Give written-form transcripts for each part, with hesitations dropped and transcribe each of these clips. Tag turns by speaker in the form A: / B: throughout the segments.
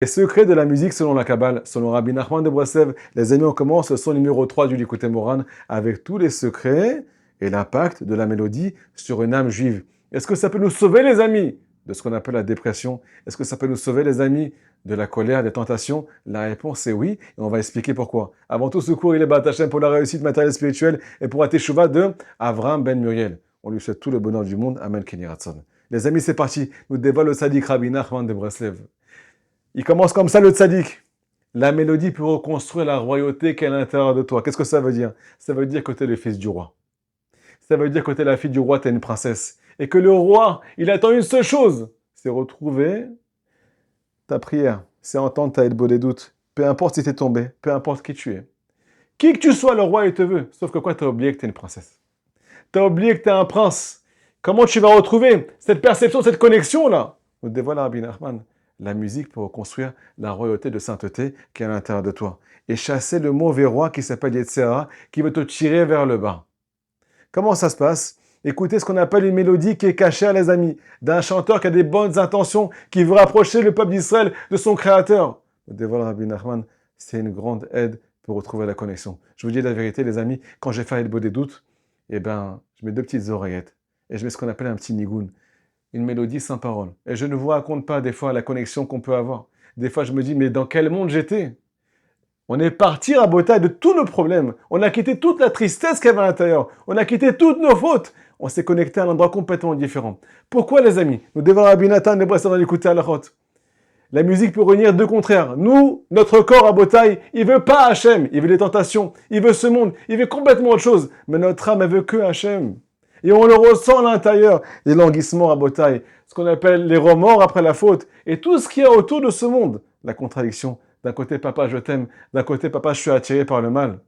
A: Les secrets de la musique selon la Kabbale, selon Rabbi Nachman de Breslev. Les amis, on commence le son numéro 3 du Likutei Moharan avec tous les secrets et l'impact de la mélodie sur une âme juive. Est-ce que ça peut nous sauver, les amis, de ce qu'on appelle la dépression? Est-ce que ça peut nous sauver, les amis, de la colère, des tentations? La réponse est oui, et on va expliquer pourquoi. Avant tout, ce cours, il est B'at Hashem pour la réussite matérielle et spirituelle et pour la Teshuvah de Avram Ben Muriel. On lui souhaite tout le bonheur du monde. Amen, Keni Ratzon. Les amis, c'est parti. Nous dévoile le tzaddik Rabbi Nachman de Breslev. Il commence comme ça, le tzaddik. La mélodie peut reconstruire la royauté qui est à l'intérieur de toi. Qu'est-ce que ça veut dire? Ça veut dire que tu es le fils du roi. Ça veut dire que tu es la fille du roi, tu es une princesse. Et que le roi, il attend une seule chose, c'est retrouver ta prière. C'est entendre ta Hilbot des doutes. Peu importe si tu es tombé, peu importe qui tu es. Qui que tu sois, le roi, il te veut. Sauf que quoi, tu as oublié que tu es une princesse. Tu as oublié que tu es un prince. Comment tu vas retrouver cette perception, cette connexion-là? Nous dévoile Rabbi Nachman. La musique peut reconstruire la royauté de sainteté qui est à l'intérieur de toi. Et chasser le mauvais roi qui s'appelle Yetzer Hara, qui veut te tirer vers le bas. Comment ça se passe? Écoutez ce qu'on appelle une mélodie qui est cachée, les amis, d'un chanteur qui a des bonnes intentions, qui veut rapprocher le peuple d'Israël de son créateur. Le dévoile Rabbi Nachman, c'est une grande aide pour retrouver la connexion. Je vous dis la vérité, les amis, quand j'ai fait Hilbot des doutes, je mets 2 petites oreillettes et je mets ce qu'on appelle un petit nigoun. Une mélodie sans parole. Et je ne vous raconte pas des fois la connexion qu'on peut avoir. Des fois, je me dis, mais dans quel monde j'étais? On est parti à Botaï de tous nos problèmes. On a quitté toute la tristesse qu'il y avait à l'intérieur. On a quitté toutes nos fautes. On s'est connecté à un endroit complètement différent. Pourquoi, les amis? Nous devons Rabbi Nathan de Breslev dans l'écouter à la route. La musique peut réunir 2 contraires. Nous, notre corps à Botaï, il veut pas Hachem. Il veut les tentations. Il veut ce monde. Il veut complètement autre chose. Mais notre âme, elle veut que Hachem. Et on le ressent à l'intérieur, les languissements à Botaï, ce qu'on appelle les remords après la faute, et tout ce qu'il y a autour de ce monde. La contradiction. D'un côté, papa, je t'aime. D'un côté, papa, je suis attiré par le mal.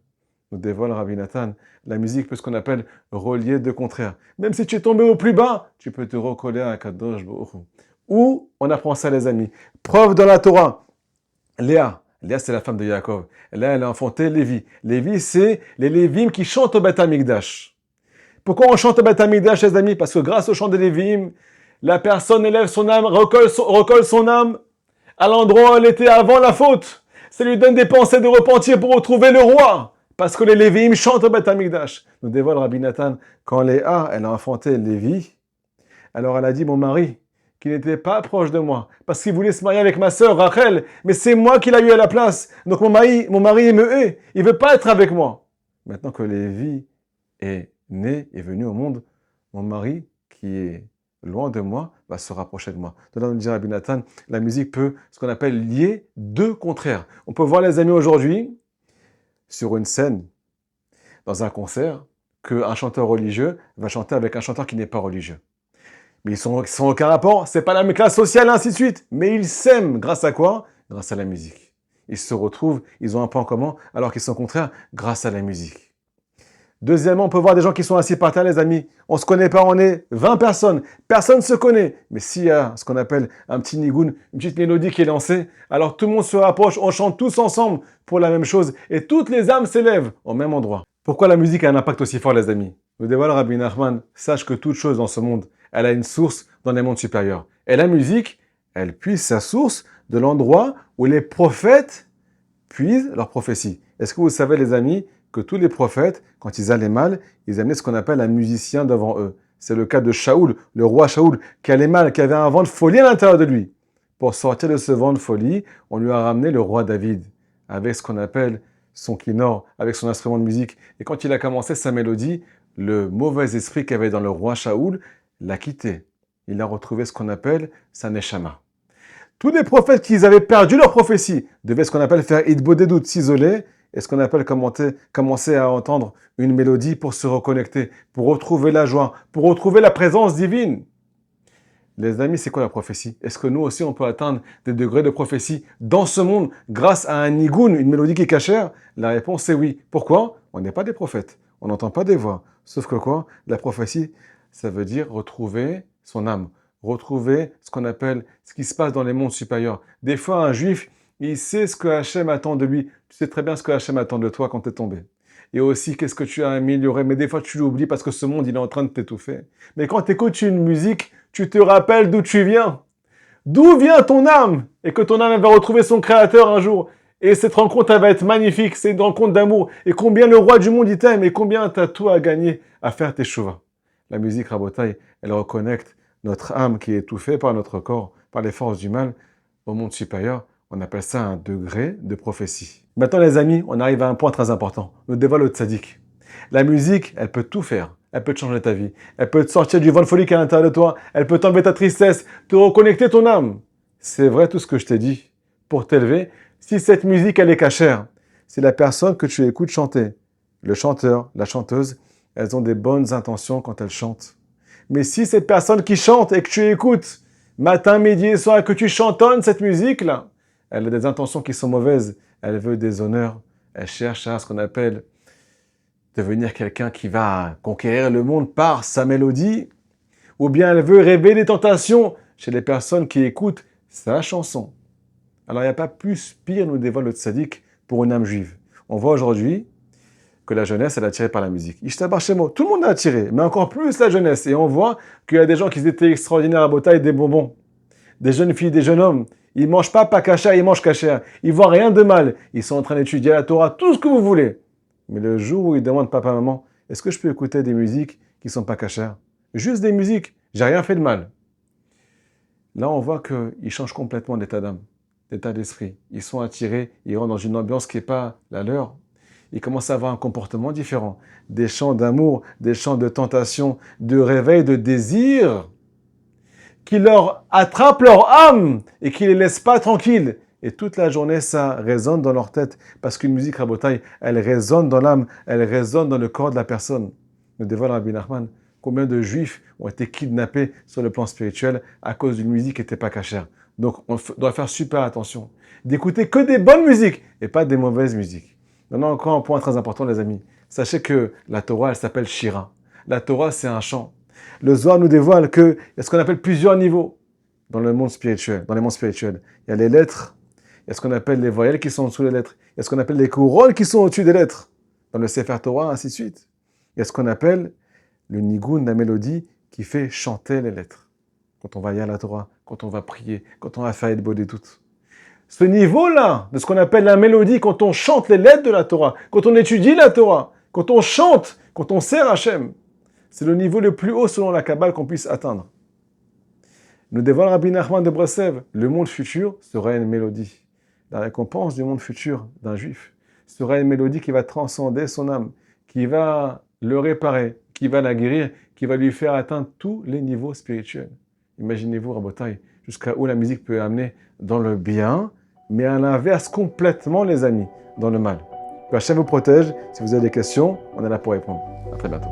A: Nous dévoile Rabbi Nathan. La musique peut ce qu'on appelle relier 2 contraires. Même si tu es tombé au plus bas, tu peux te recoller à Kadosh Baruch Hu. Où on apprend ça, les amis. Preuve dans la Torah. Léa, c'est la femme de Yaakov. Là, elle a enfanté Lévi. Lévi, c'est les Lévim qui chantent au Beth Amikdash. Pourquoi on chante au Beth Amikdash, les amis? Parce que grâce au chant des Lévim, la personne élève son âme, recolle son âme à l'endroit où elle était avant la faute. Ça lui donne des pensées de repentir pour retrouver le roi. Parce que les Lévim chantent au Beth Amikdash. Nous dévoile Rabbi Nathan, quand Léa, elle a enfanté Lévi, alors elle a dit, mon mari, qui n'était pas proche de moi, parce qu'il voulait se marier avec ma sœur Rachel, mais c'est moi qui l'ai eu à la place. Donc mon mari, il me hait. Il veut pas être avec moi. Maintenant que Lévi est né, est venu au monde, mon mari, qui est loin de moi, va se rapprocher de moi. Donc là, on dit Rabbi Nathan, la musique peut, ce qu'on appelle, lier 2 contraires. On peut voir, les amis, aujourd'hui, sur une scène, dans un concert, qu'un chanteur religieux va chanter avec un chanteur qui n'est pas religieux. Mais ils sont aucun rapport, c'est pas la même classe sociale, ainsi de suite. Mais ils s'aiment, grâce à quoi? Grâce à la musique. Ils se retrouvent, ils ont un point commun, alors qu'ils sont contraires, grâce à la musique. Deuxièmement, on peut voir des gens qui sont assis par terre, les amis. On ne se connaît pas, on est 20 personnes. Personne ne se connaît. Mais s'il y a ce qu'on appelle un petit nigoun, une petite mélodie qui est lancée, alors tout le monde se rapproche, on chante tous ensemble pour la même chose. Et toutes les âmes s'élèvent au même endroit. Pourquoi la musique a un impact aussi fort, les amis? Nous dévoile Rabbi Nachman, sache que toute chose dans ce monde, elle a une source dans les mondes supérieurs. Et la musique, elle puise sa source de l'endroit où les prophètes puisent leurs prophéties. Est-ce que vous savez, les amis, que tous les prophètes, quand ils allaient mal, ils amenaient ce qu'on appelle un musicien devant eux. C'est le cas de Shaoul, le roi Shaoul, qui allait mal, qui avait un vent de folie à l'intérieur de lui. Pour sortir de ce vent de folie, on lui a ramené le roi David, avec ce qu'on appelle son kinnor, avec son instrument de musique. Et quand il a commencé sa mélodie, le mauvais esprit qu'il y avait dans le roi Shaoul l'a quitté. Il a retrouvé ce qu'on appelle sa neshama. Tous les prophètes qui avaient perdu leur prophétie devaient ce qu'on appelle faire Hilbot des doutes, s'isoler, et ce qu'on appelle commencer à entendre une mélodie pour se reconnecter, pour retrouver la joie, pour retrouver la présence divine. Les amis, c'est quoi la prophétie? Est-ce que nous aussi, on peut atteindre des degrés de prophétie dans ce monde grâce à un nigoun, une mélodie qui est cachère? La réponse est oui. Pourquoi? On n'est pas des prophètes. On n'entend pas des voix. Sauf que quoi? La prophétie, ça veut dire retrouver son âme. Retrouver ce qu'on appelle ce qui se passe dans les mondes supérieurs. Des fois, un juif, il sait ce que Hachem attend de lui. Tu sais très bien ce que Hachem attend de toi quand tu es tombé. Et aussi, qu'est-ce que tu as amélioré. Mais des fois, tu l'oublies parce que ce monde, il est en train de t'étouffer. Mais quand tu écoutes une musique, tu te rappelles d'où tu viens. D'où vient ton âme? Et que ton âme elle va retrouver son créateur un jour. Et cette rencontre, elle va être magnifique. C'est une rencontre d'amour. Et combien le roi du monde, il t'aime. Et combien t'as tout à gagner à faire tes chouvas. La musique, Rabotai, elle reconnecte notre âme qui est étouffée par notre corps, par les forces du mal, au monde supérieur. On appelle ça un degré de prophétie. Maintenant, les amis, on arrive à un point très important. On dévoile le tzaddik. La musique, elle peut tout faire. Elle peut te changer ta vie. Elle peut te sortir du vent de folie qui est à l'intérieur de toi. Elle peut t'enlever ta tristesse, te reconnecter ton âme. C'est vrai tout ce que je t'ai dit. Pour t'élever, si cette musique, elle est cachère, c'est la personne que tu écoutes chanter. Le chanteur, la chanteuse, elles ont des bonnes intentions quand elles chantent. Mais si cette personne qui chante et que tu écoutes, matin, midi et soir, que tu chantonnes cette musique-là, elle a des intentions qui sont mauvaises. Elle veut des honneurs. Elle cherche à ce qu'on appelle devenir quelqu'un qui va conquérir le monde par sa mélodie, ou bien elle veut rêver des tentations chez les personnes qui écoutent sa chanson. Alors il n'y a pas plus pire, nous dévoile le tzaddik, pour une âme juive. On voit aujourd'hui que la jeunesse, elle est attirée par la musique. Ishtabar Shemo, tout le monde est attiré, mais encore plus la jeunesse. Et on voit qu'il y a des gens qui étaient extraordinaires à Botaï, des bonbons. Des jeunes filles, des jeunes hommes. Ils ne mangent pas kasher, ils mangent kasher. Ils ne voient rien de mal. Ils sont en train d'étudier la Torah, tout ce que vous voulez. Mais le jour où ils demandent papa, maman, est-ce que je peux écouter des musiques qui ne sont pas kasher? Juste des musiques, j'ai rien fait de mal. Là, on voit qu'ils changent complètement d'état d'âme, d'état d'esprit. Ils sont attirés, ils rentrent dans une ambiance qui n'est pas la leur. Ils commencent à avoir un comportement différent. Des chants d'amour, des chants de tentation, de réveil, de désir, qui leur attrapent leur âme et qui ne les laissent pas tranquilles. Et toute la journée, ça résonne dans leur tête. Parce qu'une musique rabotaille, elle résonne dans l'âme, elle résonne dans le corps de la personne. Nous dévoile Rabbi Nachman combien de juifs ont été kidnappés sur le plan spirituel à cause d'une musique qui n'était pas cachère. Donc, on doit faire super attention. D'écouter que des bonnes musiques et pas des mauvaises musiques. Maintenant, encore un point très important, les amis. Sachez que la Torah, elle s'appelle Shira. La Torah, c'est un chant. Le Zohar nous dévoile qu'il y a ce qu'on appelle plusieurs niveaux dans le monde spirituel, dans les mondes spirituels. Il y a les lettres, il y a ce qu'on appelle les voyelles qui sont en dessous des lettres, il y a ce qu'on appelle les couronnes qui sont au-dessus des lettres. Dans le Sefer Torah, ainsi de suite. Il y a ce qu'on appelle le nigun, la mélodie, qui fait chanter les lettres. Quand on va lire la Torah, quand on va prier, quand on va faire Edbo des doutes. Ce niveau-là, de ce qu'on appelle la mélodie, quand on chante les lettres de la Torah, quand on étudie la Torah, quand on chante, quand on sert Hachem, c'est le niveau le plus haut selon la Kabbale qu'on puisse atteindre. Nous dévoile Rabbi Nachman de Breslev, le monde futur sera une mélodie. La récompense du monde futur d'un juif sera une mélodie qui va transcender son âme, qui va le réparer, qui va la guérir, qui va lui faire atteindre tous les niveaux spirituels. Imaginez-vous, Rabotai, jusqu'à où la musique peut amener dans le bien, mais à l'inverse complètement, les amis, dans le mal. Que Hachem vous protège. Si vous avez des questions, on est là pour répondre. À très bientôt.